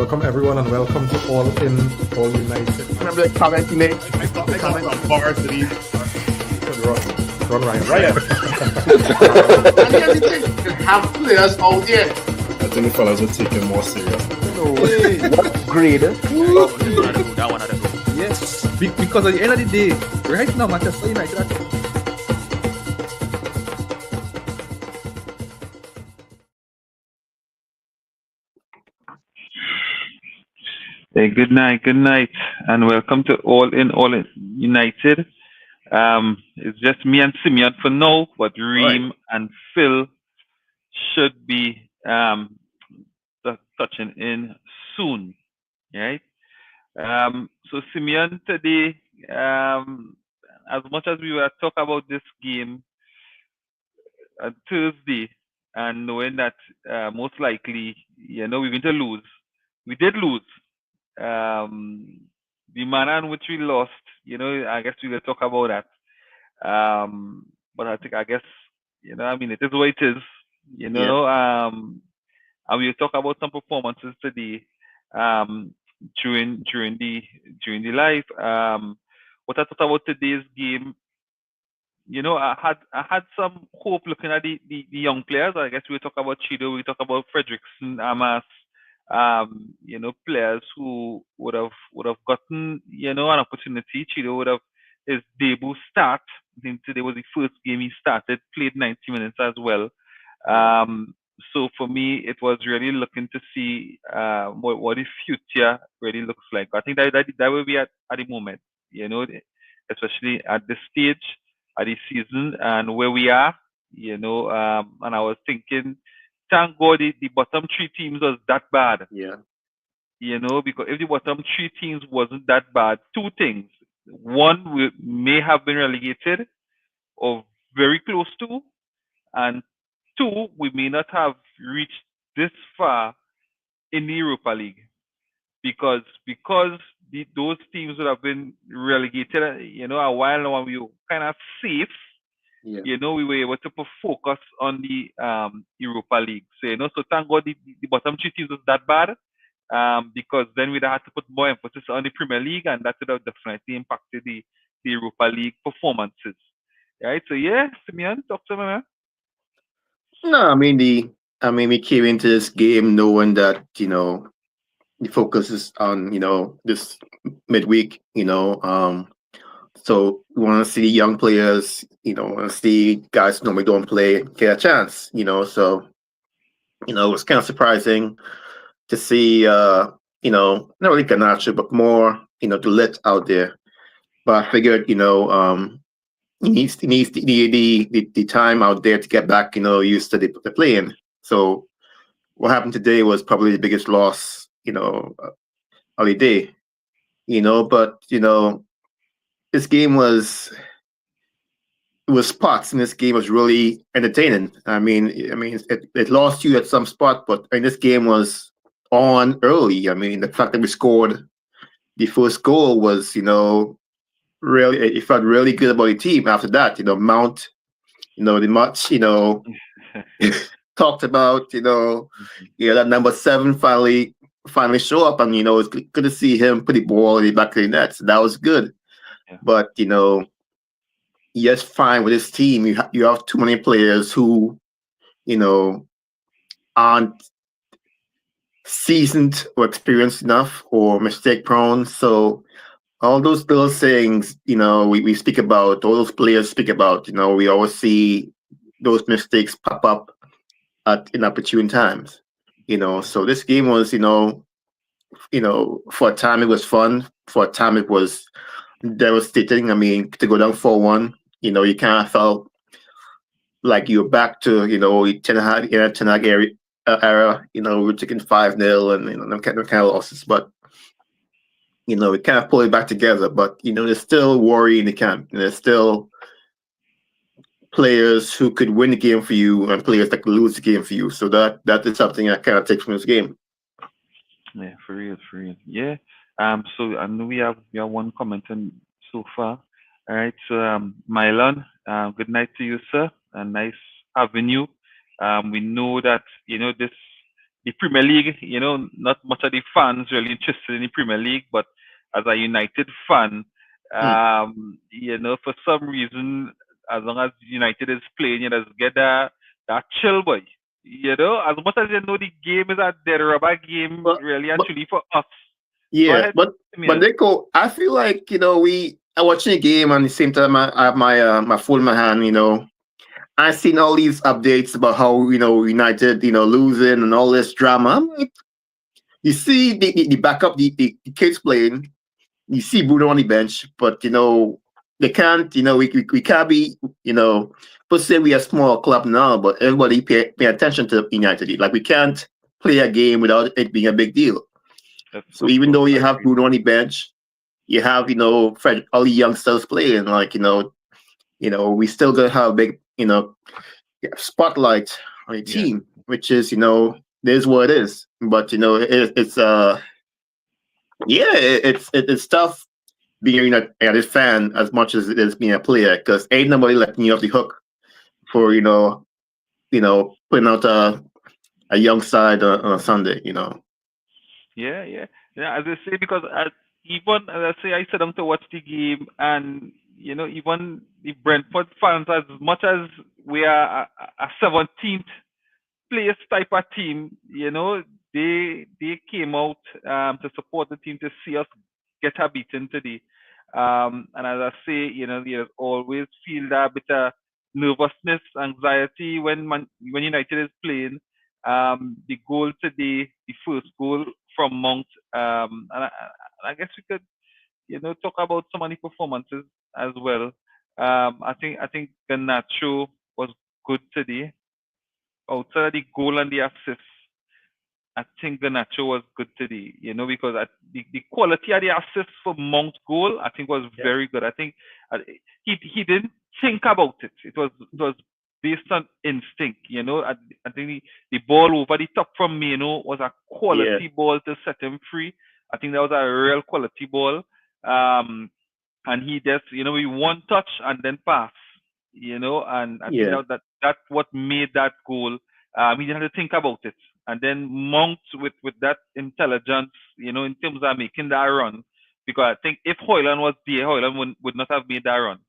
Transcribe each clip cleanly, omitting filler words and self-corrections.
welcome everyone and welcome to All In, All United. Remember the comment he made? I got some bars to these. Run Ryan. And everything, you have players out there. I think the fellas will take it more serious. No way. What grade? That one had to go. Yes. Because at the end of the day, right now, Manchester United are Hey, good night, and welcome to All In United. It's just me and Simeon for now, but Reem and Phil should be touching in soon, right? So Simeon, today, as much as we were talk about this game on Thursday, and knowing that most likely, we're going to lose. We did lose. The manner in which we lost, I guess we will talk about that. But I guess, it is what it is, and we'll talk about some performances today, during the live. What I thought about today's game, I had some hope looking at the young players. I guess we'll talk about Chido, we'll talk about Fredrickson, Amas, players who would have gotten, an opportunity. Chido would have his debut start. I think today was the first game he started, played 90 minutes as well. So for me, it was really looking to see what the future really looks like. I think that will be at the moment, especially at this stage of the season and where we are, and I was thinking, thank God the bottom three teams was that bad. Yeah. Because if the bottom three teams wasn't that bad, two things. One, we may have been relegated or very close to, and two, we may not have reached this far in the Europa League. Because those teams would have been relegated, a while now, and we were kind of safe. Yeah. We were able to put focus on the Europa League. So, so thank God the bottom three teams was that bad, because then we'd have to put more emphasis on the Premier League, and that would have definitely impacted the Europa League performances. Right? So, yeah, Simeon, talk to me, man. No, we came into this game knowing that, the focus is on, this midweek, so we want to see young players, want to see guys who normally don't play get a chance, so, it was kind of surprising to see, not really Ganacho, but more, Lit out there. But I figured, he needs the time out there to get back, used to the playing. So what happened today was probably the biggest loss, of the day, but, this game was spots, and this game was really entertaining. It lost you at some spot, but this game was on early. The fact that we scored the first goal was, really, it felt really good about the team. After that, Mount, the much, talked about, that number 7 finally show up, and it's good to see him put the ball in the back of the net. So that was good. Yeah. But yes, fine with this team. You have too many players who, aren't seasoned or experienced enough or mistake prone. So all those little things, we speak about, all those players speak about, we always see those mistakes pop up at inopportune times. So this game was, for a time it was fun. For a time it was devastating. To go down 4-1, you kind of felt like you're back to, Ten Hag era. We're taking 5-0 and them kind of losses, but we kind of pull it back together. But there's still worry in the camp. There's still players who could win the game for you and players that could lose the game for you. So that is something I kind of take from this game. Yeah, for real. Yeah. So I know we have one comment on so far. All right. So Mylon, good night to you, sir. And nice having you. We know that this the Premier League. Not much of the fans really interested in the Premier League, but as a United fan, for some reason, as long as United is playing, you just get that chill, boy. As much as the game is a dead rubber game, But, really but actually for us. Go yeah, ahead, but Simeon. Nico, I feel like I watching a game and at the same time I have my phone in my hand. I've seen all these updates about how United losing and all this drama. I'm like, you see the backup, the kids playing. You see Bruno on the bench, but they can't. We can't be. Per se we a small club now, but everybody pay attention to United. Like we can't play a game without it being a big deal. So Of even course, though you I have agree. Bruno on the bench, you have Fred, all the youngsters playing. Like we still gonna have a big spotlight on the Yeah, team, which is there's what it is. But it's it's tough being a United fan as much as it is being a player because ain't nobody letting you off the hook for putting out a young side on a Sunday. yeah. As I say, because even as I say, I sit down to watch the game, and even the Brentford fans, as much as we are a 17th place type of team, they came out to support the team to see us get a beaten today. And as I say, you always feel that bit of nervousness, anxiety when United is playing. The goal today, the first goal from Mount, and I guess we could, talk about some of the performances as well. I think Garnacho was good today. Outside of the goal and the assist, I think Garnacho was good today, because the quality of the assist for Mount goal, I think, was very good. I think he didn't think about it. It was based on instinct, I think the ball over the top from Meno was a Yeah, quality ball to set him free. I think that was a real quality ball. Um, and he just, he one touch and then pass, and I think yeah, that's what made that goal. He didn't have to think about it. And then Mount with that intelligence, in terms of making that run, because I think if Hoyland was there, Hoyland would not have made that run,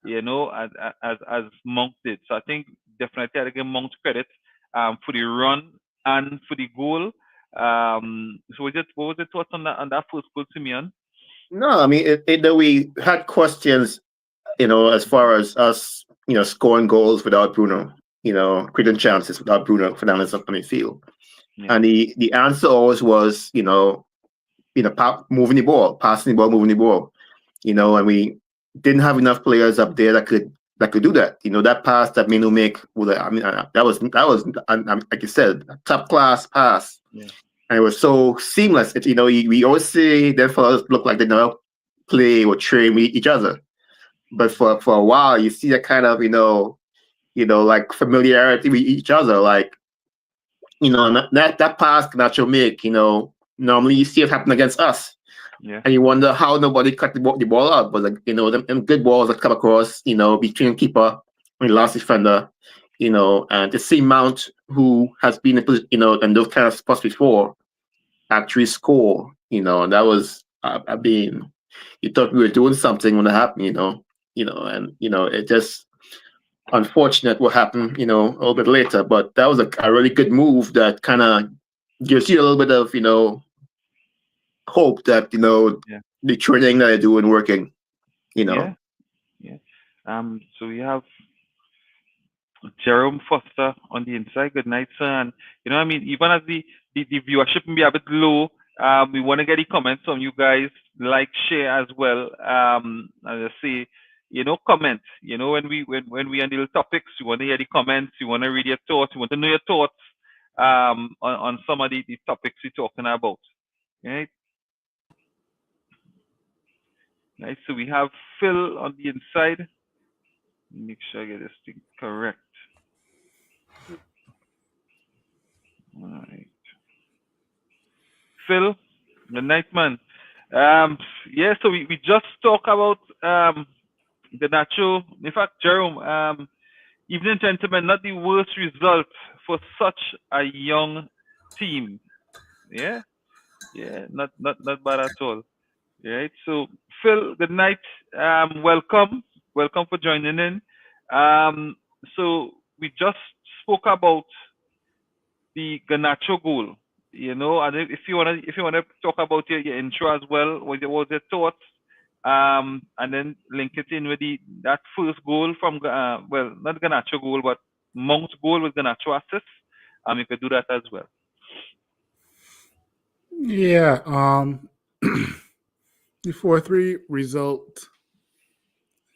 as Mount did. So I think definitely I give Mount credit for the run and for the goal. So what was your thoughts on that first goal, Simeon? no, I mean though we had questions, as far as us, scoring goals without Bruno, creating chances without Bruno Fernandes up on the field, Yeah, and the answer always was, moving the ball, passing the ball, moving the ball, and we didn't have enough players up there that could do that. That pass that Minu make that was like you said, a top class pass, yeah, and it was so seamless. We always see them fellas look like they never play or train with each other, but for a while you see that kind of like familiarity with each other, like and that pass Nacho make, normally you see it happen against us, yeah, and you wonder how nobody cut the ball out. But like them good balls that come across, between keeper and last defender, and to see Mount, who has been in those kind of spots before, actually score. And that was, I mean, you thought we were doing something when it happened. And it just unfortunate what happened. A little bit later, but that was a really good move that kind of gives you a little bit of hope that yeah, the training that I do and working. yeah, yeah. So we have Jerome Foster on the inside. Good night, sir. And even as the viewership may be a bit low, we want to get the comments from you guys. Like, share as well. As I say, comment. When we handle topics, you want to hear the comments. You want to read your thoughts. You want to know your thoughts on some of the topics we're talking about. Right? Right. So we have Phil on the inside. Make sure I get this thing correct. All right. Phil, the night man. Yeah, so we just talk about the Nacho. In fact, Jerome, evening gentlemen, not the worst result for such a young team. Yeah, yeah, not bad at all. Right. So Phil, good night. Welcome for joining in. So we just spoke about the Ganacho goal. And if you wanna talk about your intro as well, what was your thoughts? And then link it in with that first goal from not Ganacho goal, but Mount's goal with Ganacho assist. You could do that as well. Yeah, the 4-3 result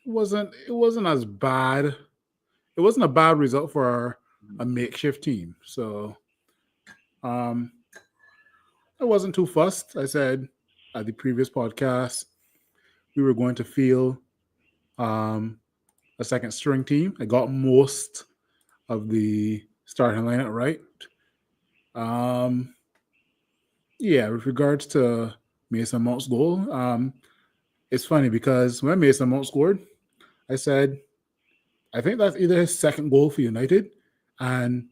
wasn't as bad. It wasn't a bad result for a makeshift team. So I wasn't too fussed. I said at the previous podcast we were going to feel a second string team. I got most of the starting lineup right. Yeah, with regards to Mason Mount's goal, it's funny because when Mason Mount scored, I said, I think that's either his second goal for United and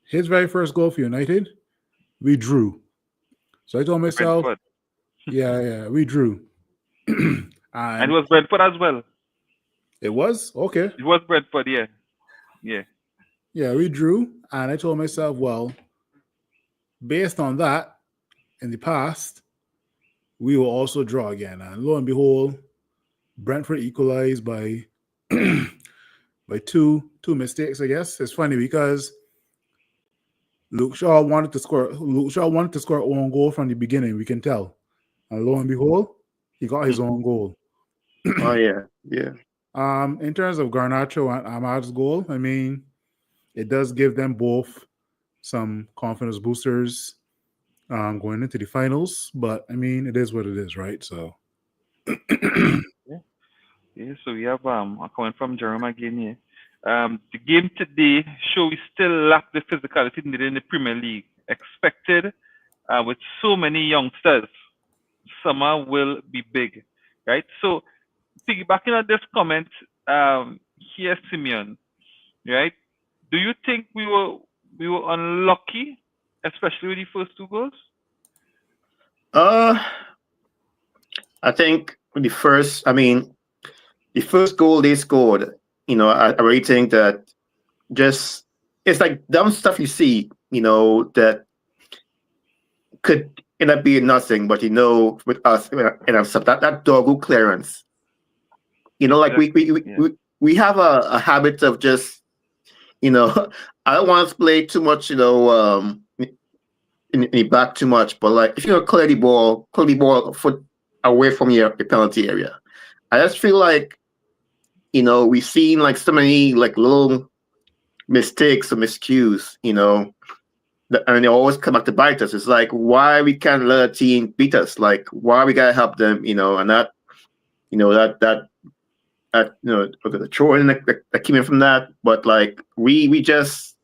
his very first goal for United, we drew. So I told myself, Brentford. yeah, we drew. And And it was Brentford as well. it was okay. It was Brentford, yeah. Yeah. Yeah, we drew. And I told myself, well, based on that, in the past, we will also draw again. And lo and behold, Brentford equalized by by two mistakes, I guess. It's funny because Luke Shaw wanted to score one goal from the beginning, we can tell. And lo and behold, he got his own goal. Oh yeah. In terms of Garnacho and Ahmad's goal, I mean, it does give them both some confidence boosters going into the finals. But I mean, it is what it is, right? So Yeah, so we have a comment from Jerome again here. The game today show we still lack the physicality needed in the Premier League. Expected with so many youngsters, summer will be big, right? So piggybacking on this comment, here Simeon, right? Do you think we were unlucky, especially with the first two goals? I think the first goal they scored, I really think that just it's like dumb stuff you see, that could end up being nothing, but with us, that doggo clearance, like we have a habit of just, I don't want to play too much, in the back too much, but like if you clear the ball a foot away from your penalty area. I just feel like, we've seen like so many like little mistakes or miscues, and they always come back to bite us. It's like, why we can't let a team beat us? Like, why we gotta help them, and that, the throw in that came in from that, but like we just,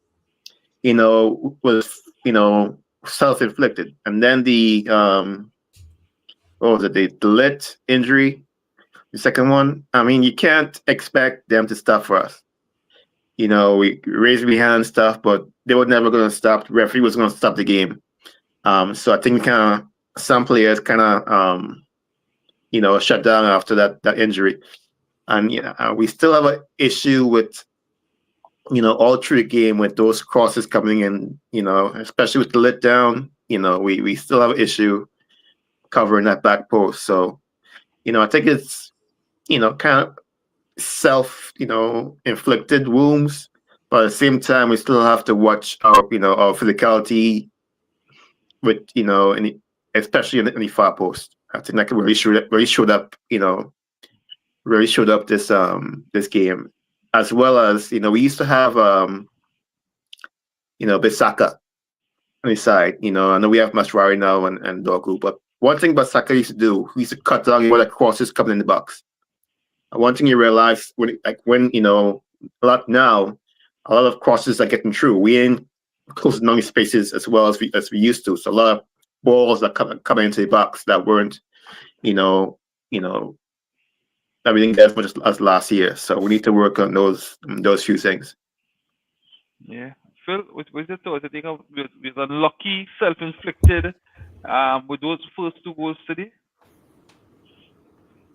was, self-inflicted. And then the what was it, the lit injury, the second one. I mean, you can't expect them to stop for us. We raised behind stuff, but they were never going to stop. The referee was going to stop the game. So I think some players shut down after that injury. And we still have an issue with, all through the game with those crosses coming in, especially with the lit down, we still have an issue covering that back post. So, I think it's, kind of inflicted wounds, but at the same time, we still have to watch our physicality with, especially in the far post. I think that really showed up, this game, as well as, we used to have, Bisaka on the side. I know we have Masrari now and Dogu, but one thing Bisaka used to do, he used to cut down where the crosses coming in the box. One thing you realize when a lot of crosses are getting through. We ain't closing down spaces as well as we used to. So a lot of balls that come into the box that weren't, that we didn't get as much as last year. So we need to work on those few things. Yeah, Phil, what's your thoughts? I think it was unlucky, self-inflicted with those first 2 goals today.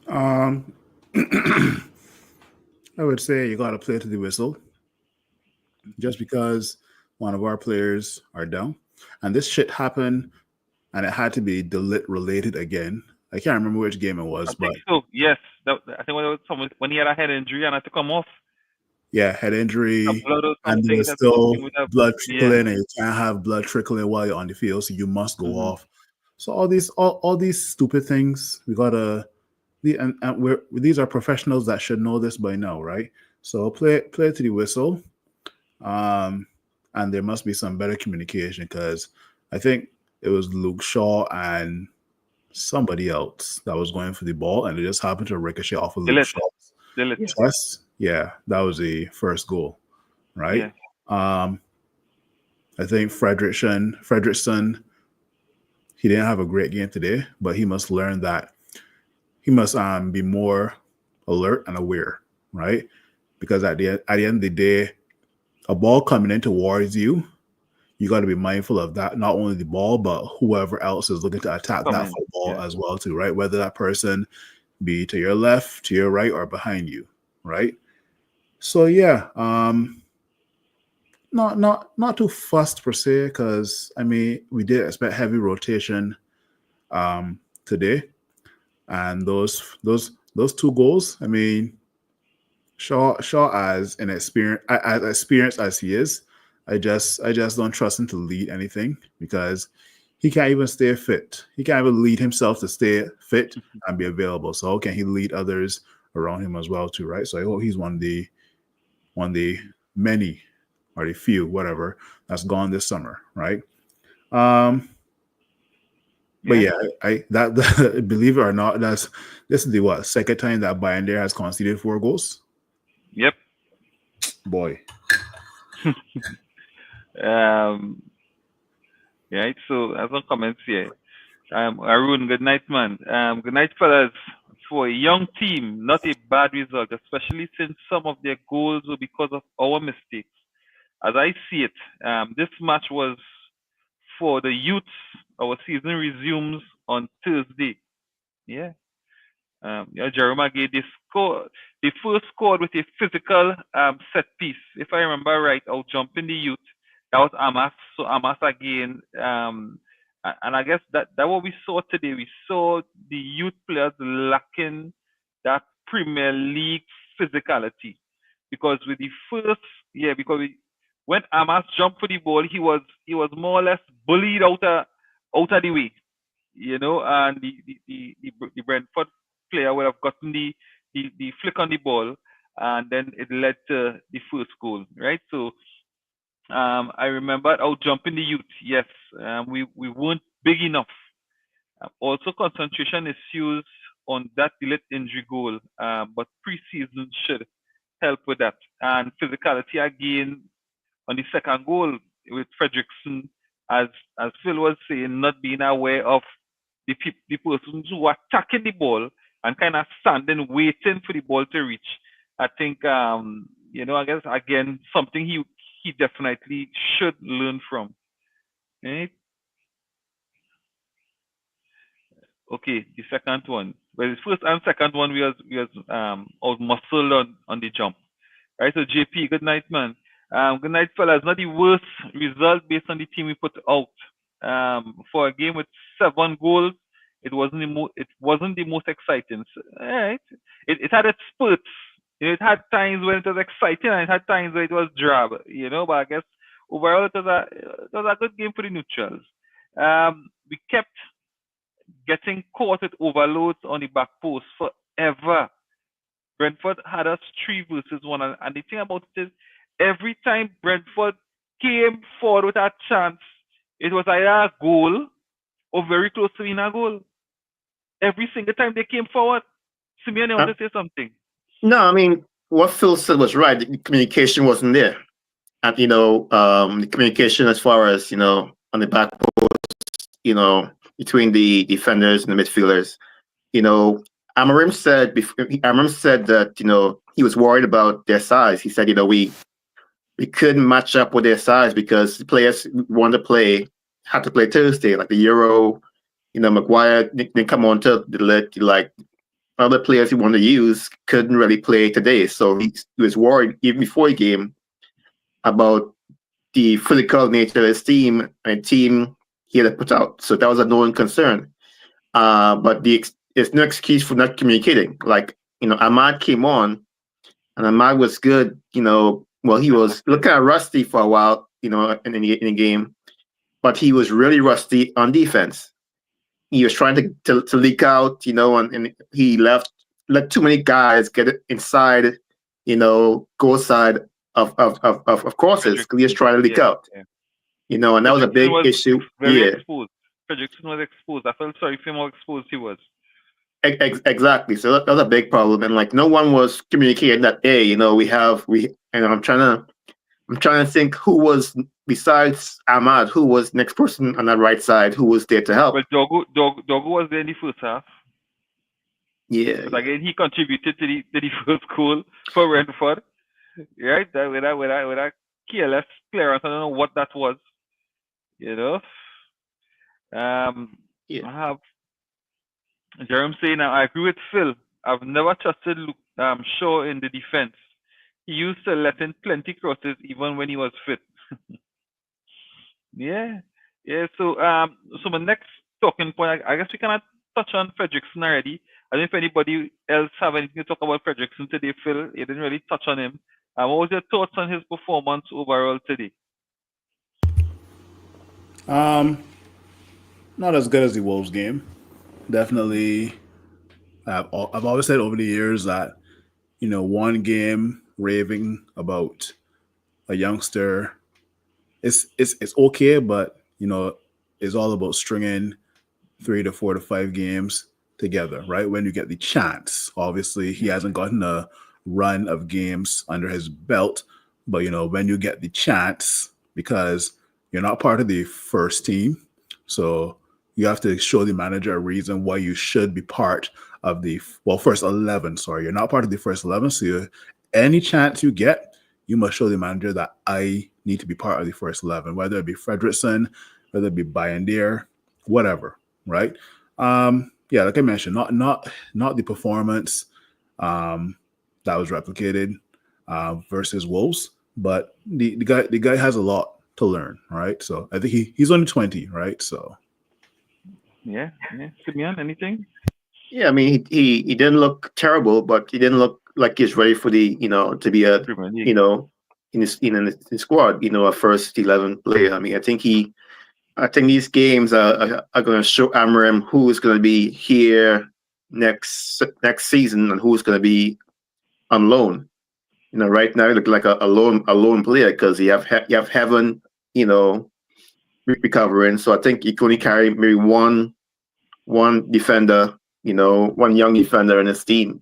I would say you got to play to the whistle. Just because one of our players are down, and this shit happened, and it had to be related again. I can't remember which game it was, I but think so. Yes, I think when he had a head injury and had to come off. yeah, head injury, Blood or and something. there's That's still something with a, blood yeah. trickling, and you can't have blood trickling while you're on the field, so you must go off. So all these stupid things, we gotta. And these are professionals that should know this by now, right? So play to the whistle, and there must be some better communication because I think it was Luke Shaw and somebody else that was going for the ball, and it just happened to ricochet off of Luke Shaw's chest. Yeah, that was the first goal, right? Yeah. I think Fredrickson, he didn't have a great game today, but he must learn that he must be more alert and aware, right? Because at the end of the day, a ball coming in towards you, you got to be mindful of that. Not only the ball, but whoever else is looking to attack that football as well, too, right? Whether that person be to your left, to your right, or behind you, right? So yeah, not too fussed per se, because I mean we did expect heavy rotation today. And those 2 goals, I mean, Shaw as experienced as he is, I just don't trust him to lead anything because he can't even stay fit. He can't even lead himself to stay fit and be available. So how can he lead others around him as well too, right? So I hope he's one of the many or the few, whatever, that's gone this summer, right? But yeah, I believe it or not, this is the second time that Bayern has conceded 4 goals. Yep. Boy. Right. So I have some comments here. Arun, good night, man. Good night, fellas. For a young team, not a bad result, especially since some of their goals were because of our mistakes. As I see it, this match was for the youths. Our season resumes on Thursday. Yeah. Jeremiah Gay, they first scored with a physical set piece. If I remember right, I'll jump in the youth. That was Amas. So Amas again. And I guess that what we saw today. We saw the youth players lacking that Premier League physicality. Because with the first, when Amas jumped for the ball, he was more or less bullied out of the way. And the Brentford player would have gotten the flick on the ball, and then it led to the first goal, right? So I remember out jumping the youth. Yes, we weren't big enough. Also, concentration issues on that delayed injury goal, but preseason should help with that. And physicality again on the second goal with Fredrickson, as Phil was saying, not being aware of the persons who are attacking the ball and kind of standing waiting for the ball to reach. I think I guess again something he definitely should learn from. Right? Okay, the second one. Well, the first and second one we was out muscled on the jump. Right, so JP, good night, man. Good night, fellas. Not the worst result based on the team we put out. For a game with 7 goals, it wasn't the most exciting. So, right. It had its spurts. It had times when it was exciting and it had times where it was drab. But I guess overall it was a good game for the neutrals. We kept getting caught with overloads on the back post forever. Brentford had us 3 versus 1, and the thing about it is, every time Brentford came forward with a chance, it was either a goal or very close to being a goal. Every single time they came forward. Simeone, want to say something? No, I mean, what Phil said was right. The communication wasn't there. And, the communication as far as, on the back post, between the defenders and the midfielders, Amarim said that, he was worried about their size. He said, we we couldn't match up with their size because the players wanted to play had to play Thursday, like the Euro. Maguire didn't come on to the like other players he wanted to use couldn't really play today. So he was worried even before the game about the physical nature of his team and team he had to put out. So that was a known concern. But it's no excuse for not communicating. Like, Ahmad came on and Ahmad was good, well, he was looking kind of rusty for a while, in the game, but he was really rusty on defense. He was trying to leak out, and he let too many guys get it inside, goal side of crosses because he was trying to leak out. Yeah. And that was a big issue. Very exposed. Fredrickson was exposed. I felt sorry for him how exposed he was. Exactly. So that was a big problem, and like no one was communicating that. Hey, I'm trying to think who was besides Ahmad, who was next person on that right side, who was there to help. Well, Dogo was there in the first half. Yeah. But again, he contributed to the first goal for Brentford. Right? With that careless clearance, I don't know what that was. I have Jerome saying, I agree with Phil. I've never trusted Shaw in the defense. He used to let in plenty crosses even when he was fit. Yeah. So my next talking point, I guess we cannot touch on Fredrickson already. I don't know if anybody else have anything to talk about Fredrickson today, Phil. You didn't really touch on him. What was your thoughts on his performance overall today? Not as good as the Wolves game. Definitely, I've always said over the years that one game raving about a youngster, it's okay, but it's all about stringing 3 to 4 to 5 games together, right? When you get the chance. Obviously, he hasn't gotten a run of games under his belt, but when you get the chance, because you're not part of the first team, so you have to show the manager a reason why you should be part of the first 11. Sorry, you're not part of the first 11. So any chance you get, you must show the manager that I need to be part of the first 11, whether it be Fredrickson, whether it be Bayendier, whatever, right? Like I mentioned, not the performance that was replicated versus Wolves, but the guy has a lot to learn, right? So I think he's only 20, right? So yeah. Simeon, anything? Yeah, I mean he didn't look terrible, but he didn't look like he's ready for the to be a in the squad, a first 11 player. I mean, I think these games are going to show Amorim who is going to be here next season and who's going to be on loan. Right now he looks like a lone player because you have Heaven, recovering. So I think you can only carry maybe one defender, one young defender in his team,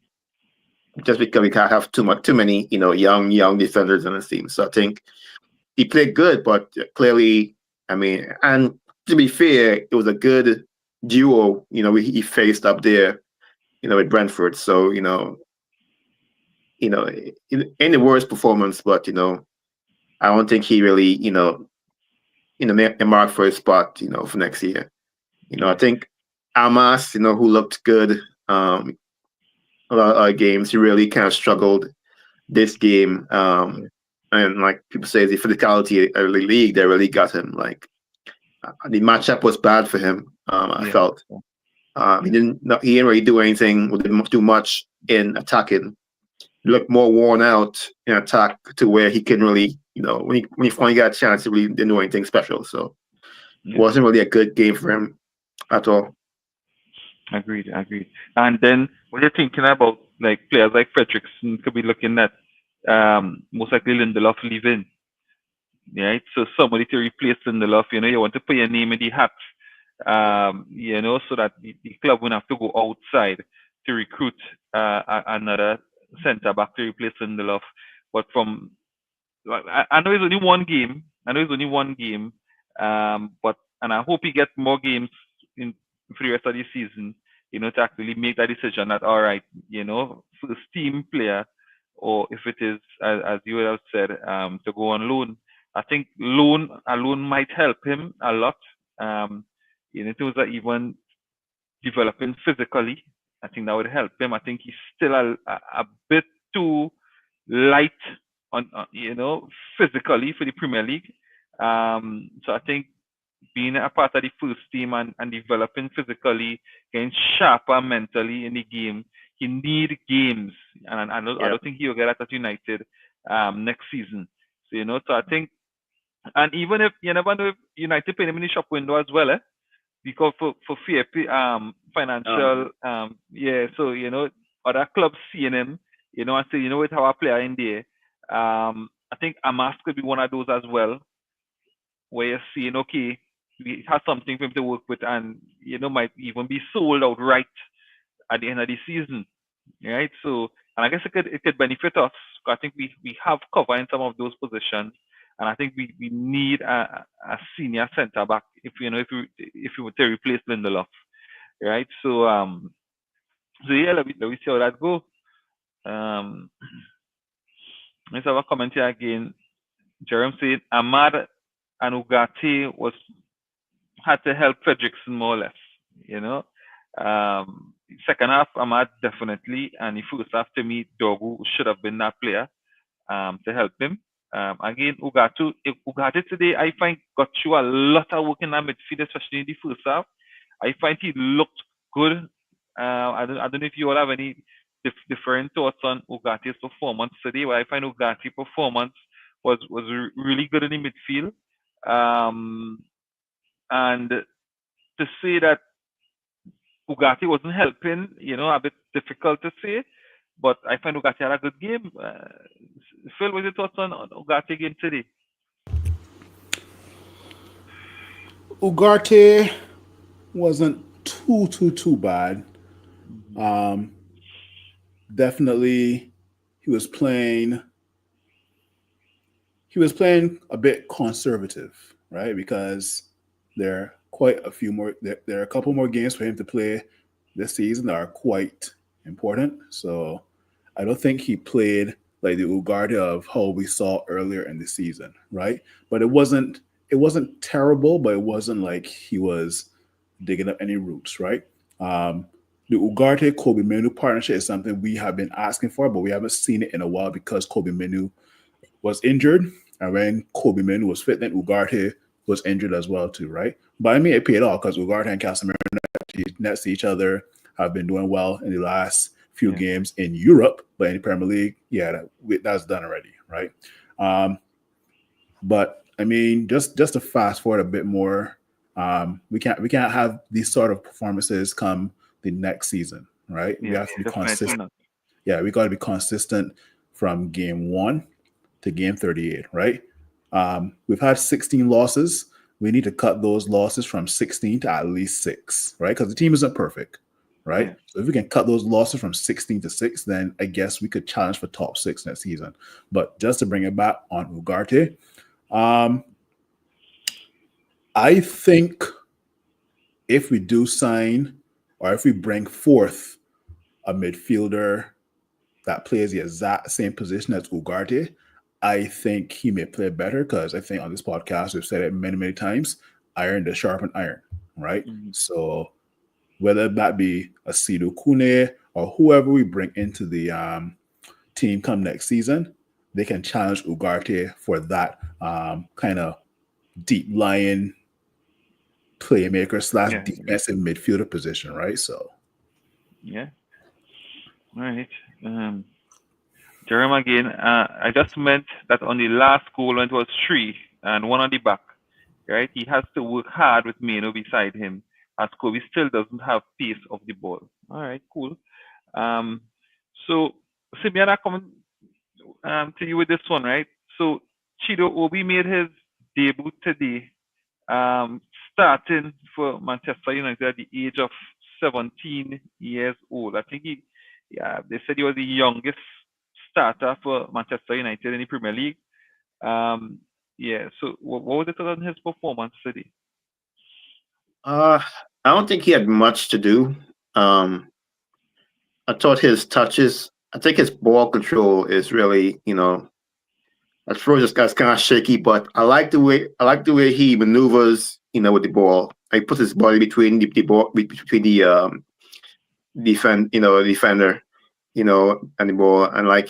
just because we can't have too many, young defenders in his team. So I think he played good, but clearly, I mean, and to be fair, it was a good duo, he faced up there, with Brentford. So, in the worst performance, but, I don't think he really, marked for his spot, for next year. I think Almas, who looked good a lot of games, he really kind of struggled this game. And like people say, the physicality of the league, they really got him. Like the matchup was bad for him. I felt he didn't really do anything, or didn't do much in attacking. He looked more worn out in attack to where he can really, when he finally got a chance, he really didn't do anything special. So it wasn't really a good game for him at all. Agreed. And then what you're thinking about, like players like Fredrickson could be looking at most likely Lindelof leaving. Right? So somebody to replace Lindelof, you want to put your name in the hat, so that the club won't have to go outside to recruit another centre back to replace Lindelof. But I know it's only one game. And I hope he gets more games for the rest of the season, to actually make that decision that, all right, first team player or if it is, as you have said, to go on loan. I think loan alone might help him a lot. In terms of even developing physically, I think that would help him. I think he's still a bit too light on, physically for the Premier League. So I think being a part of the first team and developing physically, getting sharper mentally in the game, he need games, and I don't think he'll get that at United next season. So so I think, and even if you never know if United pay him in the shop window as well, because for fair financial so other clubs seeing him, and say, with our player in there, I think Amas could be one of those as well, where you're seeing, okay, we have something for him to work with, and might even be sold out right at the end of the season, right? So, and I guess it could benefit us. I think we have cover in some of those positions, and I think we need a senior centre back if we were to replace Lindelof, right? So yeah, let me see how that go. Let's have a comment here again. Jerome said Ahmad and Ugarte had to help Fredrickson more or less, second half, Ahmad definitely, and the first half, to me, Dogu should have been that player to help him. Again, Ugarte today, I find got through a lot of work in that midfield, especially in the first half. I find he looked good. I don't know if you all have any different thoughts on Ugate's performance today, but I find Ugate's performance was really good in the midfield. And to say that Ugarte wasn't helping, a bit difficult to say, but I find Ugarte had a good game. Phil, what's your thoughts on Ugarte game today? Ugarte wasn't too bad. Definitely, he was playing a bit conservative, right? Because there are quite a few more. There are a couple more games for him to play this season that are quite important. So I don't think he played like the Ugarte of how we saw earlier in the season, right? But it wasn't terrible, but it wasn't like he was digging up any roots, right? The Ugarte Kobe Menu partnership is something we have been asking for, but we haven't seen it in a while because Kobe Menu was injured, and when Kobe Menu was fit, then Ugarte was injured as well too, right? But I mean, it paid off because Ugarte and Casemiro next to each other have been doing well in the last few games in Europe, but in the Premier League, that's done already, right? But I mean, just to fast forward a bit more, we can't have these sort of performances come the next season, right? We have to be consistent. Yeah, we got to be consistent from game 1 to game 38, right? We've had 16 losses. We need to cut those losses from 16 to at least 6, right? Because the team isn't perfect, right? So if we can cut those losses from 16 to 6, then I guess we could challenge for top 6 next season. But just to bring it back on Ugarte, I think if we do sign, or if we bring forth a midfielder that plays the exact same position as Ugarte, I think he may play better, because I think on this podcast we've said it many times, iron to sharpen iron, right? So whether that be a Sidou Kune or whoever we bring into the team come next season, they can challenge Ugarte for that kind of deep lying playmaker / defensive midfielder position, right? So all right. Jerome again, I just meant that on the last goal when it was 3 and 1 on the back, right? He has to work hard with Meno beside him, as Kobe still doesn't have pace of the ball. All right, cool. So Simeon, I come to you with this one, right? So Chido Obi made his debut today, starting for Manchester United at the age of 17 years old. I think they said he was the youngest starter for Manchester United in the Premier League. So what was it on his performance today? I don't think he had much to do. I thought his touches I think his ball control is really, at first this guy's kind of shaky, but I like the way he maneuvers, with the ball. He puts his body between the ball between the defender, and the ball, and like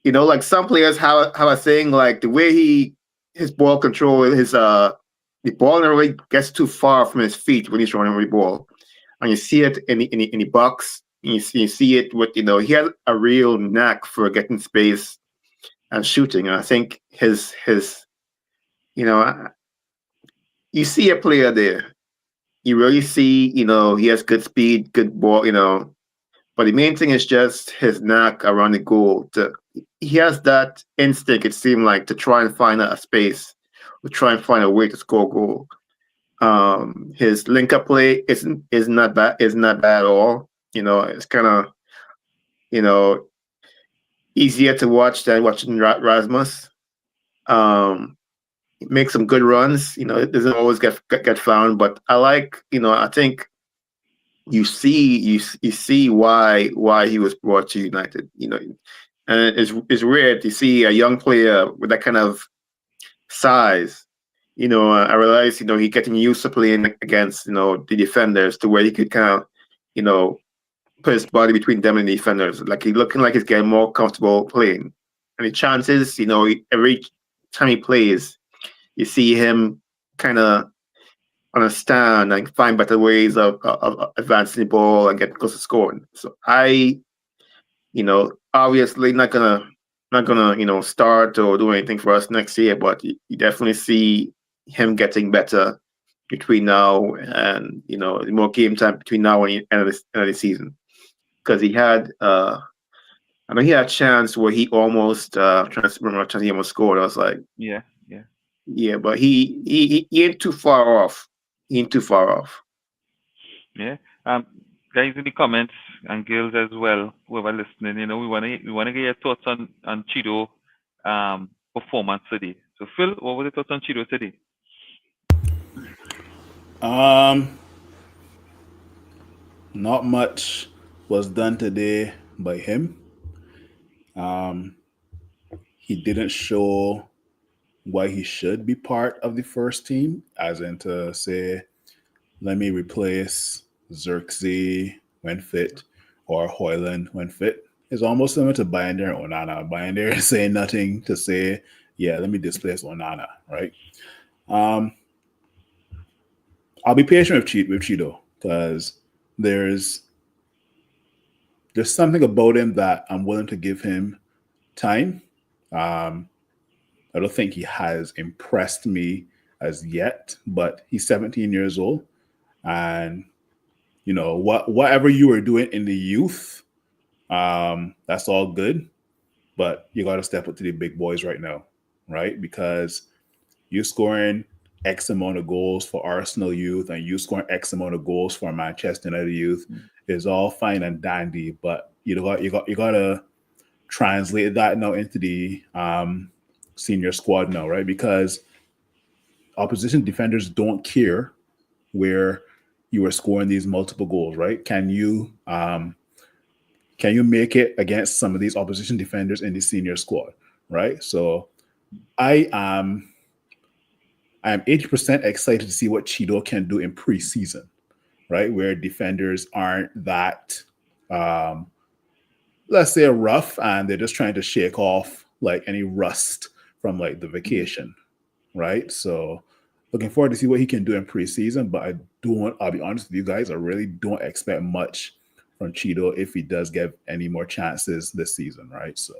like some players have a thing like the way his ball control, the ball never really gets too far from his feet when he's running with the ball, and you see it in the box. You see it with he has a real knack for getting space and shooting. And I think his you know you see a player there. You really see he has good speed, good ball. But the main thing is just his knack around the goal. He has that instinct. It seemed like to try and find a space, or try and find a way to score a goal. His link up play is not bad. Is not bad at all. It's kind of you know easier to watch than watching Rasmus. Um, make some good runs. It doesn't always get found, but I like. I think you see why he was brought to United. And it's rare to see a young player with that kind of size. I realized he getting used to playing against the defenders to where he could kind of put his body between them and the defenders. Like he looking like he's getting more comfortable playing. And the chances, every time he plays, you see him kind of understand and find better ways of advancing the ball and getting close to scoring. So obviously not gonna start or do anything for us next year, but you definitely see him getting better between now and the more game time between now and the end of the season. Because he had I mean he had a chance where he almost remember a chance he almost scored. I was like, Yeah. yeah, but he ain't too far off. He ain't too far off. Yeah. Guys in the comments and girls as well, whoever listening, we wanna get your thoughts on Chido performance today. So Phil, what were the thoughts on Chido today? Not much was done today by him. He didn't show why he should be part of the first team, as in to say, let me replace Xerxes when fit or Hoyland when fit. It's almost similar to Binder and Onana. Binder is saying nothing to say, yeah, let me displace Onana, right? I'll be patient with Cheeto because there's something about him that I'm willing to give him time. I don't think he has impressed me as yet, but he's 17 years old, and whatever you were doing in the youth, that's all good, but you got to step up to the big boys right now, right? Because you scoring X amount of goals for Arsenal youth and you scoring X amount of goals for Manchester United youth is all fine and dandy, but you got to translate that now into the senior squad now, right? Because opposition defenders don't care where you are scoring these multiple goals, right? Can you make it against some of these opposition defenders in the senior squad, right? So I am 80% excited to see what Cheeto can do in preseason, right? Where defenders aren't that let's say rough and they're just trying to shake off like any rust from like the vacation, right? So looking forward to see what he can do in preseason, but I'll be honest with you guys, I really don't expect much from Cheeto if he does get any more chances this season, right? So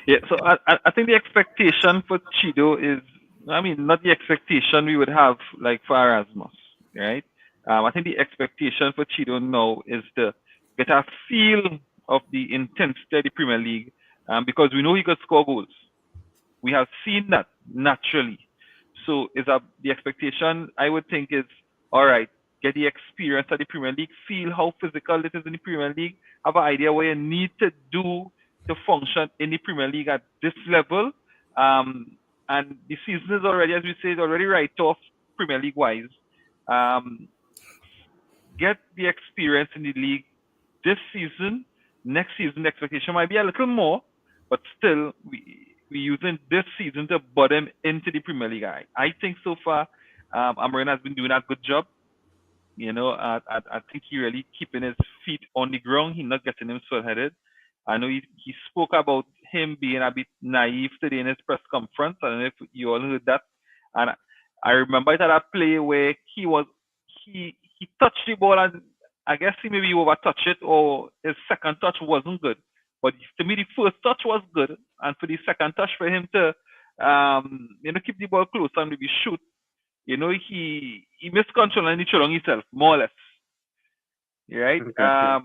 Yeah. So I think the expectation for Chido is, not the expectation we would have like for Erasmus, right? I think the expectation for Chido now is to get a feel of the intensity of the Premier League, because we know he could score goals. We have seen that naturally. So the expectation I would think is, all right, get the experience of the Premier League, feel how physical it is in the Premier League, have an idea what you need to do to function in the Premier League at this level. And the season is already, as we say, already right off Premier League wise. Get the experience in the league, this season, next season, the expectation might be a little more, but still, we using this season to bottom into the Premier League. I think so far, Amarin has been doing a good job. I think he really keeping his feet on the ground. He's not getting him headed. I know he spoke about him being a bit naive today in his press conference. I don't know if you all heard that. And I remember it had a play where he touched the ball, and I guess he maybe overtouched it, or his second touch wasn't good. But to me, the first touch was good, and for the second touch for him to keep the ball close and maybe shoot, he missed control and he threw on himself, more or less. Right? Okay.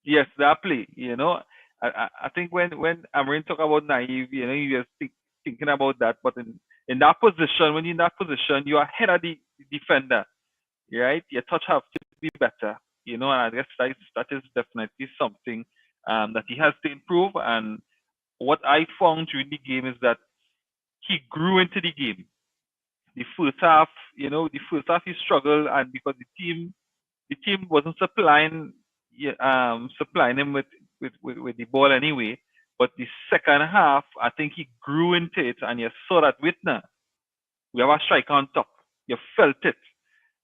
Yes, that play. I think when Amarin talk about naive, he was thinking about that. But in that position, when you're in that position, you are ahead of the defender, right? Your touch have to be better, and I guess that is definitely something that he has to improve. And what I found during the game is that he grew into the game. The first half he struggled, and because the team wasn't supplying him with the ball anyway. But the second half, I think he grew into it, and you saw that Whitner. We have a striker on top. You felt it.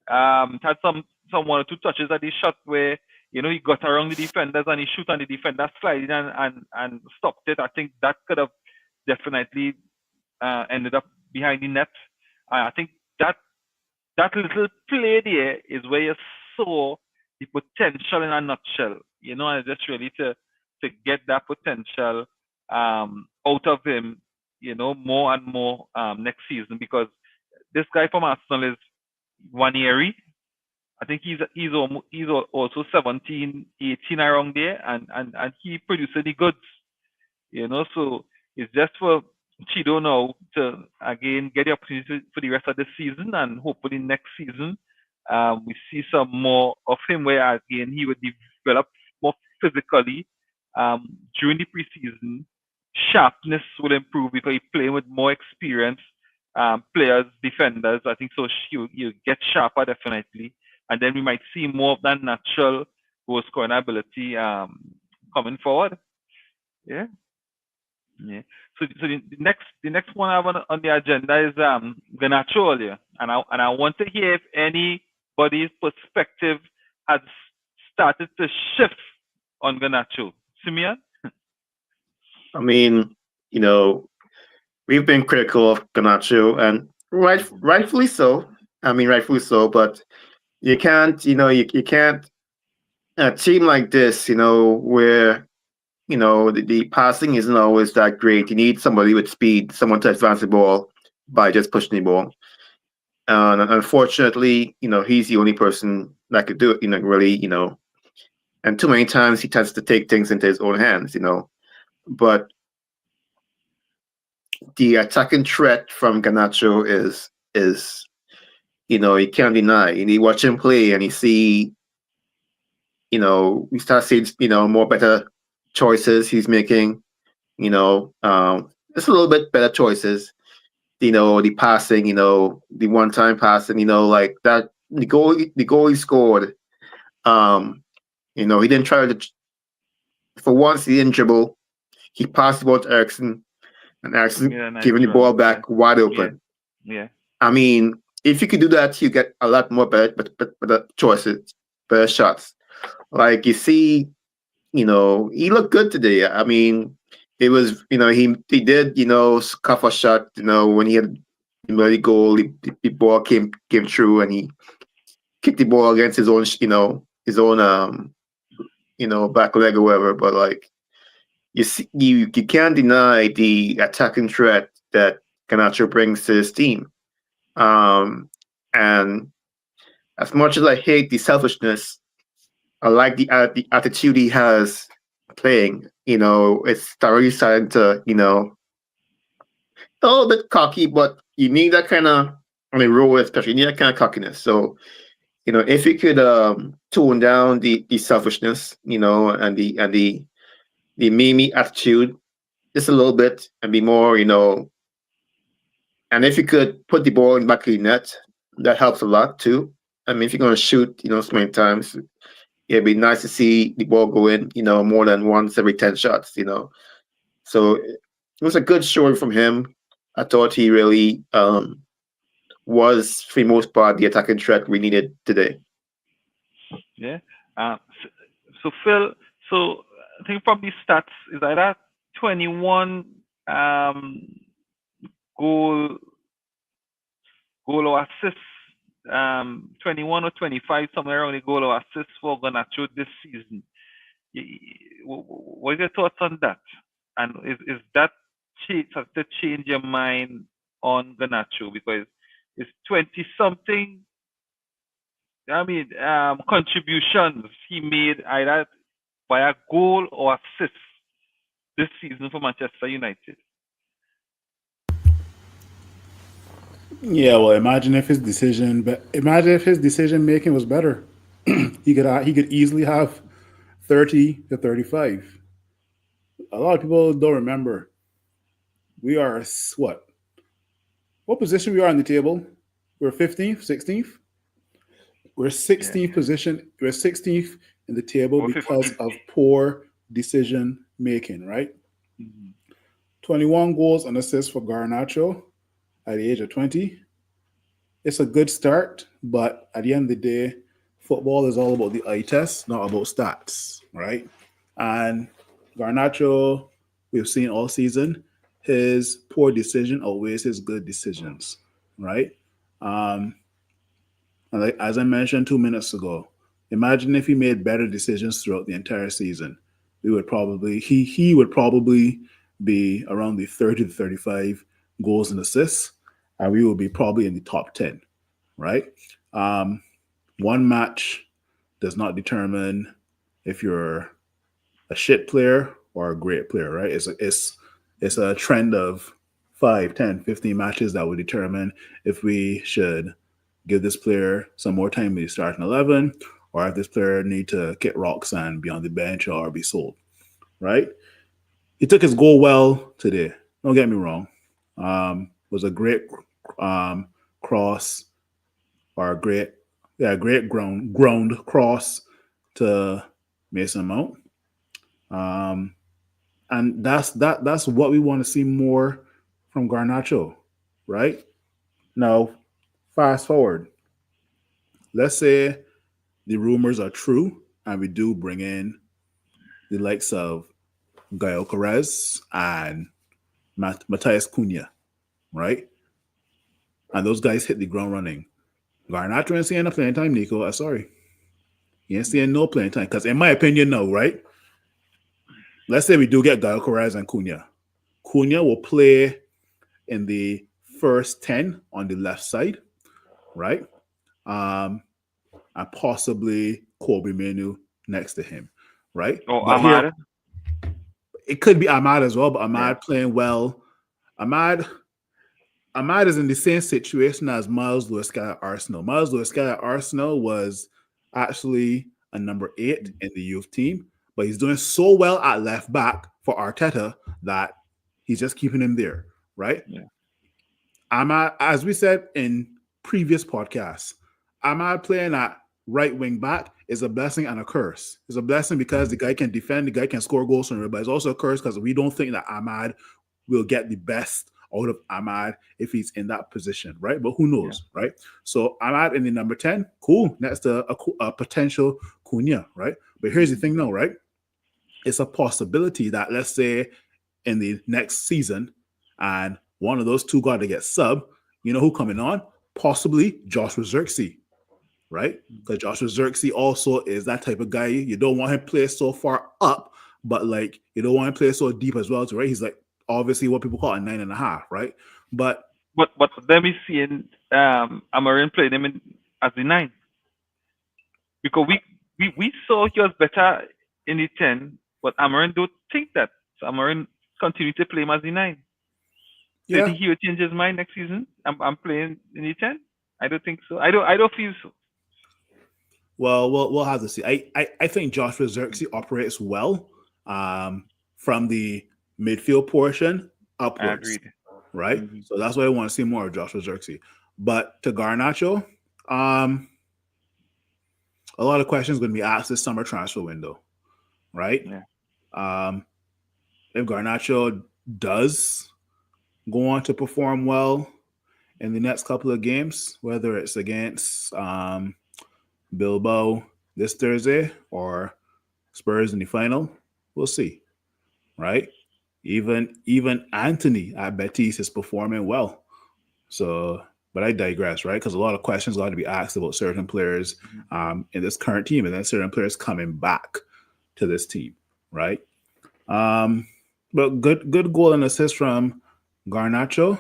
Had some one or two touches at the shot where he got around the defenders and he shoot on the defender sliding and stopped it. I think that could have definitely ended up behind the net. I think that little play there is where you saw the potential in a nutshell. And just really to get that potential out of him, more and more next season, because this guy from Arsenal is 1 year. I think he's also 17, 18 around there, and he produces the goods. So it's just for Chido now to again get the opportunity for the rest of the season, and hopefully next season we see some more of him, where again he would develop more physically during the preseason. Sharpness will improve because he's playing with more experienced players, defenders. I think so. You get sharper definitely, and then we might see more of that natural goal scoring ability coming forward. Yeah. So the next one I have on the agenda is Garnacho earlier, and I want to hear if anybody's perspective has started to shift on Garnacho. Simeon? I mean, we've been critical of Garnacho, and rightfully so. I mean, rightfully so, but you can't, you can't, a team like this, where the passing isn't always that great. You need somebody with speed, someone to advance the ball by just pushing the ball. And unfortunately, he's the only person that could do it, really, and too many times he tends to take things into his own hands, But the attacking threat from Garnacho is you can't deny. You watch him play and you see, we start seeing, more better choices he's making, just a little bit better choices. The passing, the one-time passing, like that, the goal he scored. He didn't try to. For once, he didn't dribble. He passed the ball to Ericsson, and Ericsson giving the ball back wide open. Yeah. I mean, if you could do that, you get a lot more better choices, better shots. Like you see, he looked good today. I mean, it was, he did, scuff a shot, when he had the goal, the ball came through, and he kicked the ball against his own, back leg or whatever. But like, you see, you can't deny the attacking threat that Garnacho brings to his team. And as much as I hate the selfishness, I like the attitude he has playing. It's already starting to, a little bit cocky, but you need that kind of, role especially, you need that kind of cockiness. So, if you could tone down the selfishness, and the me attitude just a little bit, and be more, and if you could put the ball in the back of the net, that helps a lot too. I mean, if you're going to shoot, so many times, it'd be nice to see the ball go in, more than once every 10 shots, So it was a good showing from him. I thought he really was, for the most part, the attacking threat we needed today. Yeah. So Phil, so I think from these stats is either 21 goal or assists, 21 or 25, somewhere around the goal or assists for Garnacho this season. What are your thoughts on that? And is that has to change your mind on Garnacho because it's 20 something. I mean, contributions he made either via goal or assist this season for Manchester United. Yeah, well, imagine if his decision making was better. he could easily have 30 to 35. A lot of people don't remember. We are what position we are on the table? We're 15th, 16th. We're 16th position. We're 16th in the table Or because 15th. of poor decision making, right? 21 goals and assists for Garnacho at the age of 20. It's a good start, but at the end of the day, football is all about the eye test, not about stats, right? And Garnacho, we've seen all season, his poor decision outweighs his good decisions, right? And like, as I mentioned 2 minutes ago, imagine if he made better decisions throughout the entire season. He would probably be around the 30 to 35 goals and assists, and we would be probably in the top 10, right? One match does not determine if you're a shit player or a great player, right? It's a trend of 5, 10, 15 matches that would determine if we should give this player some more time in the starting 11 or if this player need to get rocks and be on the bench or be sold, right? He took his goal well today. Don't get me wrong. Was a great cross or a great ground cross to Mason Mount. And that's what we want to see more from Garnacho, right? Now, fast forward. Let's say the rumors are true and we do bring in the likes of Gael Carez and Matthias Cunha, right? And those guys hit the ground running. Garnacho ain't seeing no playing time, Nico. I'm sorry. He ain't seeing no playing time. Because in my opinion, no, right? Let's say we do get Gael Carez and Cunha. Cunha will play in the first 10 on the left side, right? And possibly Kobe Menu next to him, right? Or But Ahmad. here, it could be Ahmad as well, but Ahmad playing well. Ahmad is in the same situation as Miles Lewis-Sky at Arsenal. Miles Lewis-Sky at Arsenal was actually a number 8 in the youth team, but he's doing so well at left back for Arteta that he's just keeping him there, right? Yeah. Ahmad, as we said in previous podcasts, Ahmad playing at right wing back is a blessing and a curse. It's a blessing because the guy can defend, the guy can score goals from it, but it's also a curse because we don't think that Ahmad will get the best out of Ahmad if he's in that position, right? But who knows, right? So Ahmad in the number 10, cool. Next to a potential Cunha, right? But here's the thing now, right? It's a possibility that let's say in the next season and one of those two got to get sub, you know who coming on? Possibly Joshua Zirkzee, right? Because Joshua Zirkzee also is that type of guy. You don't want him to play so far up, but like you don't want him to play so deep as well, too, right? He's like obviously what people call a 9.5, right? But then we seeing Amarin playing him as the 9 because we saw he was better in the 10, but Amarin don't think that. So Amarin continue to play him as the 9. Do you think he will change his mind next season? I'm playing in the 10. I don't think so. I don't feel so. Well, we'll have to see. I think Joshua Zirkzee operates well from the midfield portion upwards, right? Mm-hmm. So that's why I want to see more of Joshua Zirkzee. But to Garnacho, a lot of questions going to be asked this summer transfer window, right? Yeah. If Garnacho does go on to perform well in the next couple of games, whether it's against Bilbao this Thursday or Spurs in the final, we'll see, right? Even Anthony at Betis is performing well. So, but I digress, right? Because a lot of questions got to be asked about certain players in this current team, and then certain players coming back to this team, right? But good goal and assist from Garnacho.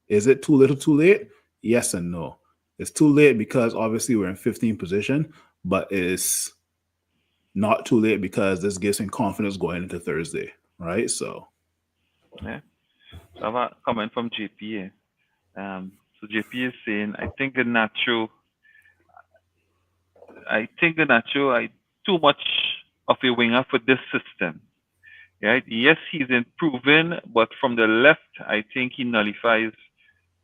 Is it too little, too late? Yes and no. It's too late because obviously we're in 15th position, but it's not too late because this gives him confidence going into Thursday, right? So, Yeah. So I have a comment from JP. So JP is saying, I think Garnacho too much of a winger for this system. Right? Yes, he's improving, but from the left, I think he nullifies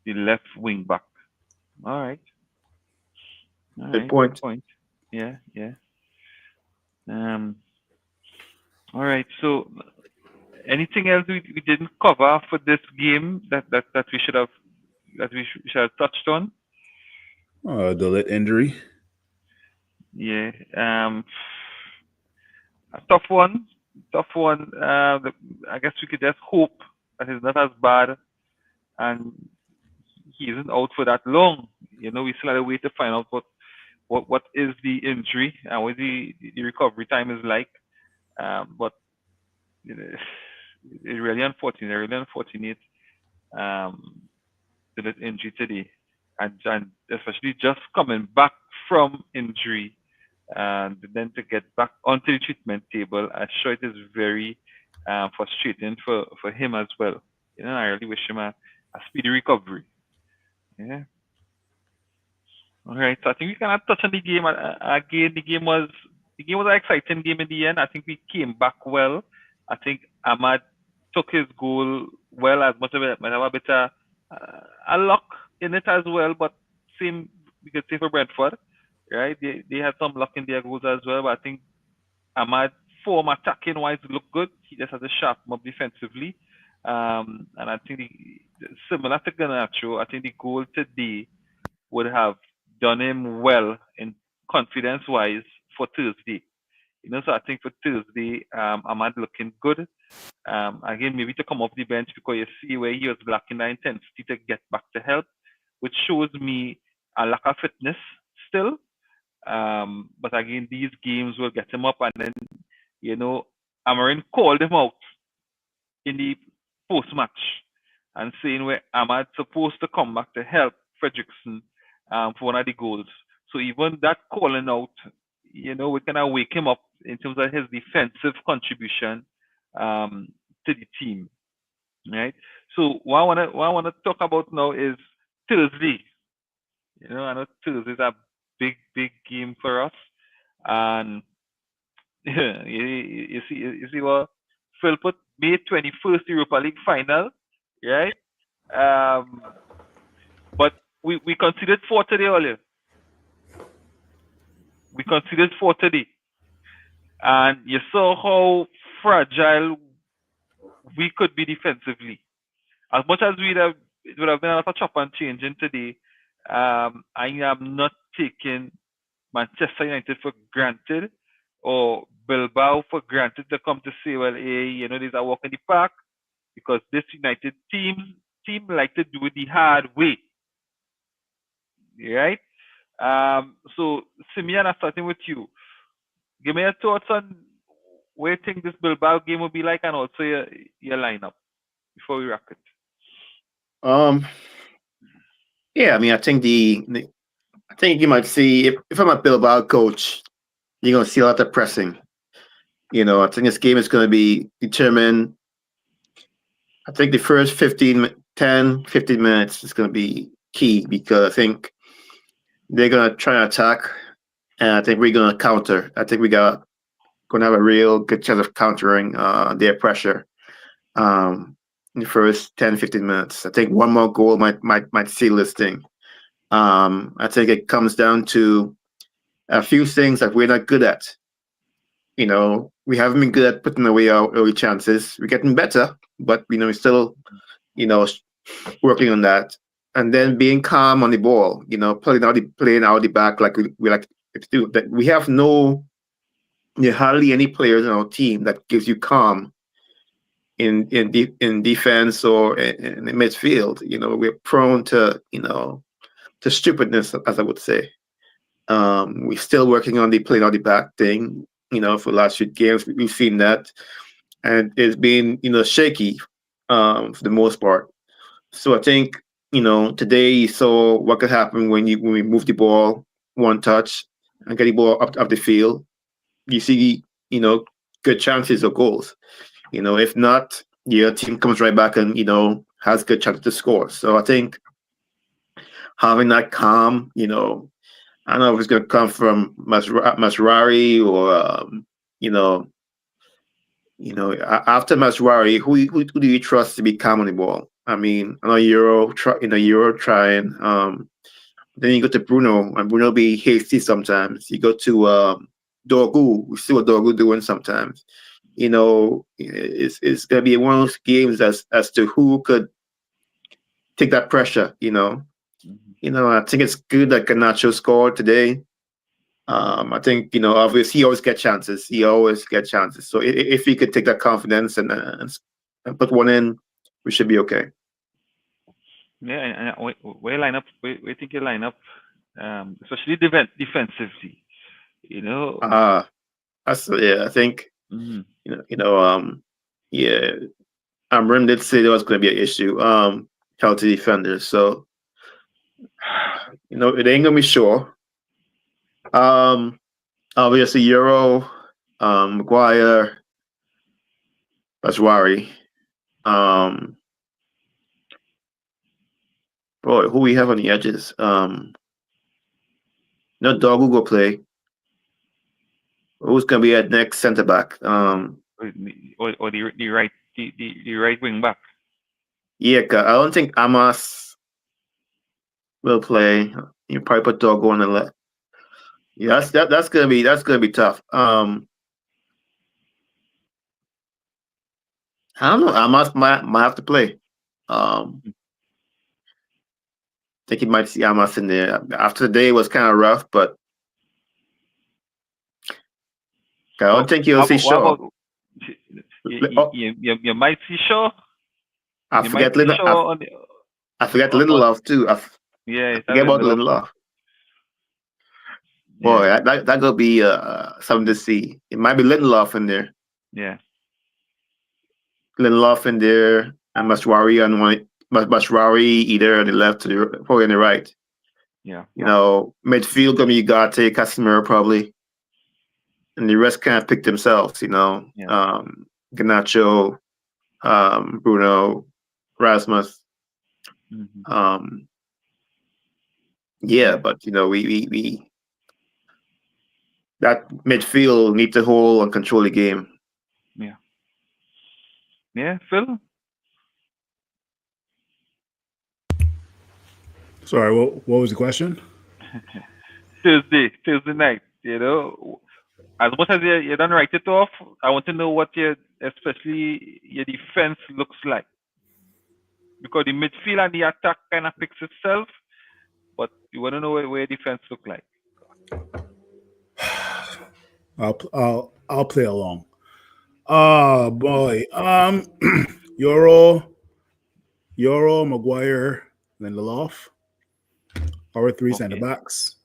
the left wing back. All right. Good point. Yeah. All right. So, anything else we didn't cover for this game that we should have touched on? the lit injury. Yeah. A tough one. I guess we could just hope that it's not as bad, and he isn't out for that long. You know, we still have to wait to find out what is the injury and what the recovery time is like. But you know, it's really unfortunate. The injury today, and especially just coming back from injury, and then to get back onto the treatment table, I'm sure it is very frustrating for him as well. You know, I really wish him a speedy recovery. Yeah. All right. So I think we can touch on the game again. The game was an exciting game in the end. I think we came back well. I think Ahmad took his goal well, as much of it might have a bit of a luck in it as well, but same we could say for Brentford, right? They had some luck in their goals as well, but I think Ahmad form attacking wise looked good. He just has to sharpen up defensively, and I think similar to Garnacho, I think the goal today would have done him well in confidence wise for Thursday. You know, so I think for Thursday, Ahmad looking good. Again, maybe to come off the bench because you see where he was lacking the intensity to get back to help, which shows me a lack of fitness still. But again, these games will get him up, and then, you know, Amarin called him out in the post-match and saying where Ahmad's supposed to come back to help Fredrickson for one of the goals. So even that calling out, you know, we kind of wake him up in terms of his defensive contribution to the team, right? So what I want to talk about now is Thursday. You know, I know Thursday is a big game for us, and you see what Phil put, May 21st Europa League final, right? But we considered 4 today earlier. We considered 4 today. And you saw how fragile we could be defensively. As much as it would have been a lot of chop and changing today, I am not taking Manchester United for granted or Bilbao for granted to come to say, well, hey, you know, there's a walk in the park, because this United team like to do it the hard way. Right? So, Simeon, I'm starting with you. Give me your thoughts on where you think this Bilbao game will be like, and also your lineup before we wrap it. Yeah, I mean, I think I think you might see, if I'm a Bilbao coach, you're going to see a lot of pressing. You know, I think this game is going to be determined. I think the first 15 minutes is going to be key, because I think they're going to try and attack, and I think we're going to counter. I think going to have a real good chance of countering their pressure in the first 10-15 minutes. I think one more goal might seal this thing. I think it comes down to a few things that we're not good at. You know, we haven't been good at putting away our early chances. We're getting better, but we're still, working on that. And then being calm on the ball. You know, playing out the back like we like to do. That we have hardly any players in our team that gives you calm in defense or in the midfield. You know, we're prone to to stupidness, as I would say. We're still working on the playing out the back thing. You know, for the last few games, we've seen that, and it's been shaky for the most part. So I think today you saw what could happen when we move the ball one touch and get the ball up the field. You see, good chances of goals. If not, your team comes right back and has good chance to score. So I think having that calm, I don't know if it's going to come from Masrari or after Masrari, who do you trust to be calm on the ball? I mean, I know Euro trying. Then you go to Bruno, and Bruno be hasty sometimes. You go to Dorgu, we see what Dorgu doing sometimes. It's gonna be one of those games as to who could take that pressure. I think it's good that Garnacho scored today. I think obviously he always gets chances. So if he could take that confidence and put one in, we should be okay. Yeah, and where line up? We think you line up, especially defensively. I think Mm-hmm. yeah. Rim did say there was going to be an issue. Healthy defenders, so it ain't gonna be sure. Obviously Euro, Maguire, Bajwari. Boy, who we have on the edges? No dog will go play. Who's gonna be at next centre back? Or the right wing back. Yeah, I don't think Amos will play. You probably put Doggo on the left. Yeah, that's gonna be tough. I don't know. Amos might have to play. I think you might see Amos in there. After the day was kind of rough, but I don't think you'll see Shaw. You might see Shaw. I forget Lindelof too. I forget about Lindelof. Boy, that gonna be something to see. It might be Lindelof in there. Yeah. Lindelof in there, and Mashwari on one. Mashwari either on the left or probably on the right. Yeah. Midfield gonna be Ugarte, Casemiro probably, and the rest kind of pick themselves. Garnacho, Bruno, Rasmus. Mm-hmm. But we that midfield need to hold and control the game. Yeah. Yeah, Phil. Sorry, what was the question? Thursday night. As much as you don't write it off, I want to know what especially your defense looks like, because the midfield and the attack kind of picks itself, but you want to know where defense look like. I'll play along. Oh boy. Euro, Maguire, Lindelof. Our three center backs.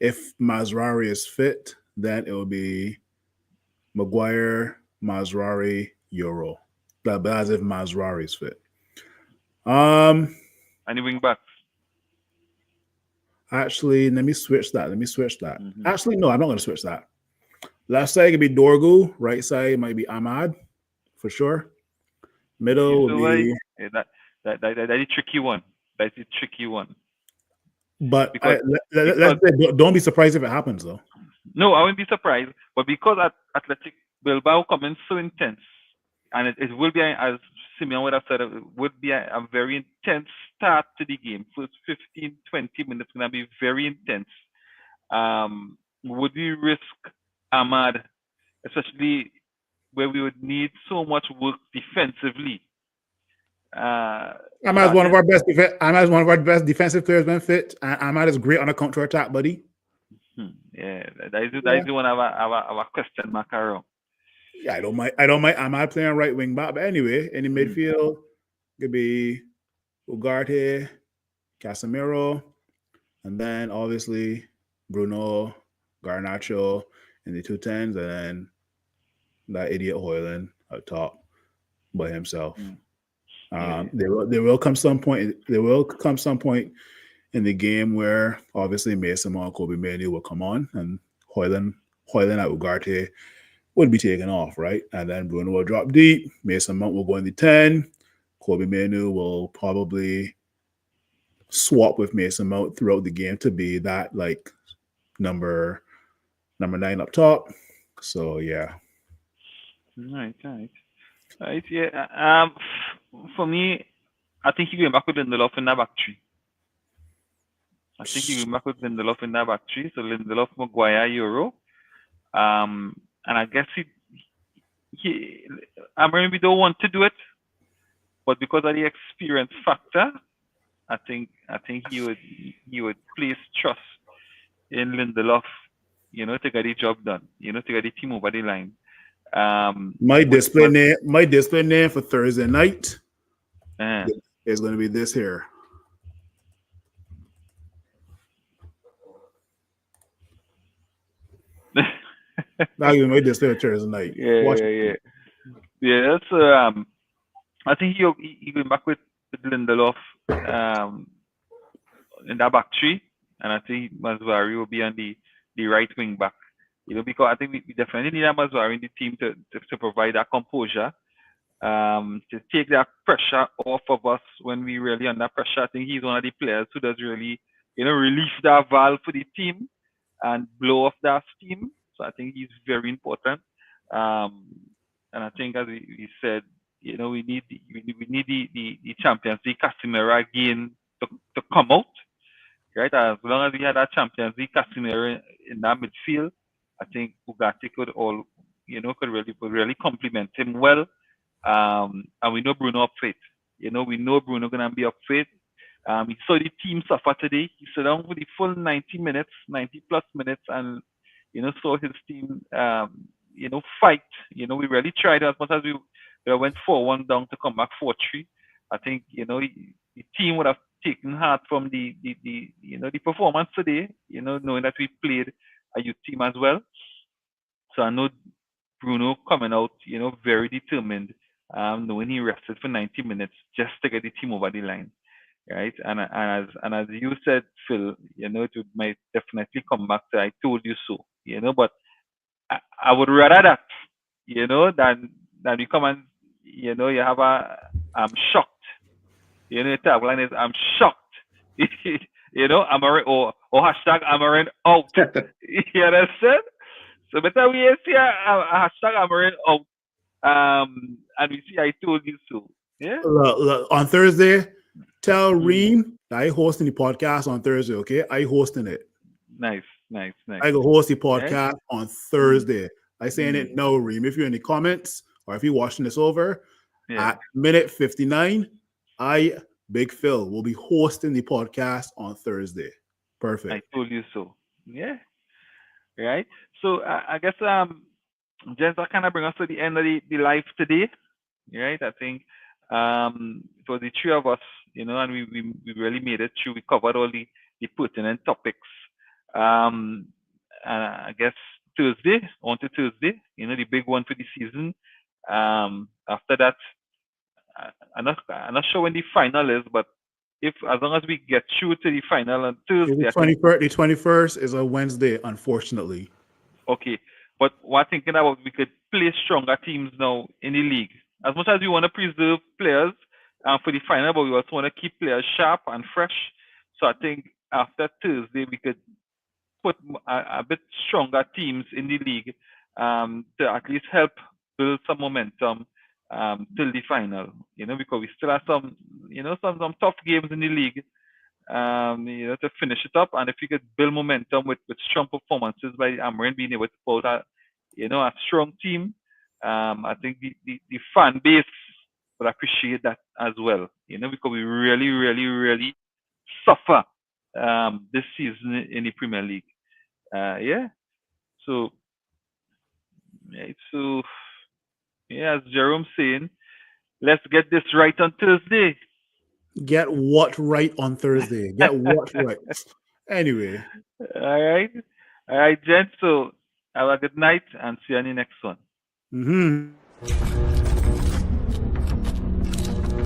If Masrari is fit, then it will be Maguire, Masrari, Euro. But as if Masrari is fit. Any wing backs? Actually, let me switch that. Mm-hmm. Actually, no, I'm not going to switch that. Left side could be Dorgu. Right side might be Ahmad, for sure. Middle will be... That's a tricky one. That's a tricky one. But don't be surprised if it happens, though. No, I wouldn't be surprised. But because Athletic Bilbao come in so intense, and it will be, as Simeon would have said, it would be a very intense start to the game. First 15, 20 minutes going to be very intense. would we risk Ahmad, especially where we would need so much work defensively? Ahmad's one of our best. Ahmad's one of our best defensive players when fit. Ahmad is great on a counter attack, buddy. Yeah, that is the one I have a question mark around. Yeah, I don't mind Ahmad playing right wing back, but anyway, in the midfield, could be Ugarte, Casemiro, and then obviously Bruno, Garnacho in the 210s, and then that idiot Hoyland up top by himself. There will come some point. There will come some point in the game where obviously Mason Mount, Kobe Manu will come on, and Hoyland at Ugarte would be taken off, right? And then Bruno will drop deep. Mason Mount will go in the 10. Kobe Manu will probably swap with Mason Mount throughout the game to be that like number 9 up top. So yeah. Right. Yeah. For me, I think you're going back with Lindelof in that back three. So Lindelof, Maguire, Euro. And I guess we don't want to do it, but because of the experience factor, I think he would place trust in Lindelof, to get the job done, to get the team over the line. My display name for Thursday night is going to be this here. That'll be my display for Thursday night. Yeah. So I think he going back with Lindelof in that back three, and I think Mazwari will be on the right wing back. Because I think we definitely need a Mazwari in the team to provide that composure, to take that pressure off of us when we really under pressure. I think he's one of the players who does really, release that valve for the team and blow off that steam. So I think he's very important. And I think, as we said, we need the Champions League Casemiro again to come out, right? As long as we had that Champions League Casemiro in that midfield, I think Ugarte could really complement him well. And we know Bruno up fit. We know Bruno gonna be up fit. We saw the team suffer today. He sat down for the full 90 plus minutes, and saw his team fight. We really tried as much as we went 4-1 down to come back 4-3. I think the team would have taken heart from the performance today. Knowing that we played a youth team as well. So I know Bruno coming out, very determined, knowing he rested for 90 minutes just to get the team over the line, right? And as you said, Phil, it might definitely come back to "I told you so," But I would rather that, than we come and you have I'm shocked. The tagline is "I'm shocked." Amarin or hashtag Amarin out. You understand? So better we see a hashtag Amarin out. And we see "I told you so." Yeah. Look, on Thursday, tell Reem that I hosting the podcast on Thursday. Okay, I hosting it. Nice. I go host the podcast on Thursday. I saying it now, Reem. If you're in the comments or if you're watching this over at minute 59, Big Phil will be hosting the podcast on Thursday. Perfect. I told you so. Yeah. Right. So I guess gents, that kind of bring us to the end of the live today. Right. I think it was the three of us, and we really made it through. We covered all the pertinent topics. And I guess Thursday, the big one for the season. After that, I'm not sure when the final is, but as long as we get through to the final on Thursday. The 21st is a Wednesday, unfortunately. Okay. But what I'm thinking about, we could play stronger teams now in the league. As much as we want to preserve players for the final, but we also want to keep players sharp and fresh. So I think after Thursday, we could put a bit stronger teams in the league to at least help build some momentum till the final. Because we still have some tough games in the league. to finish it up. And if you could build momentum with strong performances by Amarin being able to pull out, a strong team, I think the fan base would appreciate that as well. Because we really, really, really suffer this season in the Premier League. So, as Jerome saying, let's get this right on Thursday. Get what right on Thursday? Get what right? Anyway. All right, gents. So have a good night and see you on the next one. Mm-hmm.